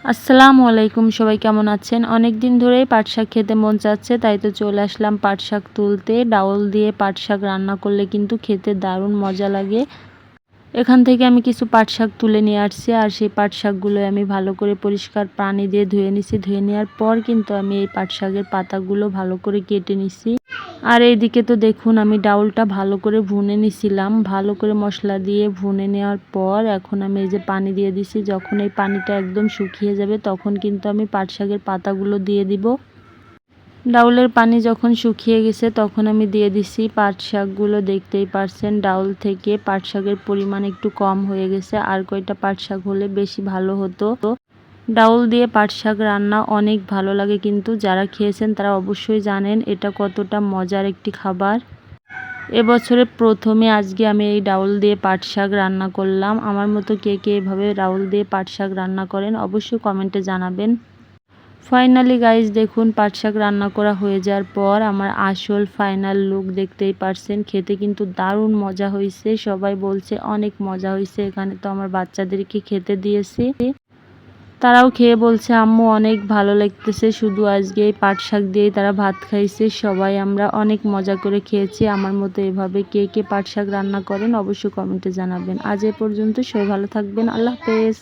আসসালামু আলাইকুম, সবাই কেমন আছেন? অনেক দিন ধরেই পাট শাক খেতে মন চাচ্ছে, তাই তো চলে আসলাম পাট শাক তুলতে। ডাউল দিয়ে পাট শাক রান্না করলে কিন্তু খেতে দারুণ মজা লাগে। এখান থেকে আমি কিছু পাট শাক তুলে নিয়ে আসছি, আর সেই পাট শাকগুলো আমি ভালো করে পরিষ্কার পানি দিয়ে ধুয়ে নিছি। ধুয়ে নেওয়ার পর কিন্তু আমি এই পাট শাকের পাতাগুলো ভালো করে কেটে নিছি। আর এইদিকে তো দেখুন আমি ডাউলটা ভালো করে ভুনে নিছিলাম। ভালো করে মশলা দিয়ে ভুনে নেওয়ার পর এখন আমি এই যে পানি দিয়ে দিছি। যখন এই পানিটা একদম শুকিয়ে যাবে তখন কিন্তু আমি পাট শাকের পাতাগুলো দিয়ে দিব। ডাউলের পানি যখন শুকিয়ে গেছে তখন আমি দিয়ে দিছি পাট শাকগুলো। দেখতেই পারছেন ডাউল থেকে পাট শাকের পরিমাণ একটু কম হয়ে গেছে, আর কয়টা পাট শাক হলে বেশি ভালো হতো। ডাউল দিয়ে পাট শাক রান্না অনেক ভালো লাগে, কিন্তু যারা খেয়েছেন তারা অবশ্যই জানেন এটা কতটা মজার একটি খাবার। এবছরে প্রথমে আজকে আমি এই ডাউল দিয়ে পাট শাক রান্না করলাম। আমার মতো কে কে এভাবে ডাউল দিয়ে পাট শাক রান্না করেন অবশ্যই কমেন্টে জানাবেন। ফাইনালি গাইজ দেখুন পাট শাক রান্না করা হয়ে যাওয়ার পর আমার আসল ফাইনাল লুক দেখতেই পারছেন। খেতে কিন্তু দারুণ মজা হয়েছে, সবাই বলছে অনেক মজা হয়েছে। এখানে তো আমার বাচ্চাদেরকে খেতে দিয়েছি, তারাও খেয়ে বলছে আম্মু অনেক ভালো লাগতেছে। শুধু আজকে এই পাট শাক দিয়েই তারা ভাত খাইছে। সবাই আমরা অনেক মজা করে খেয়েছি। আমার মতো এভাবে কে কে পাট শাক রান্না করেন অবশ্যই কমেন্টে জানাবেন। আজ এ পর্যন্ত, সবাই ভালো থাকবেন। আল্লাহ হাফেজ।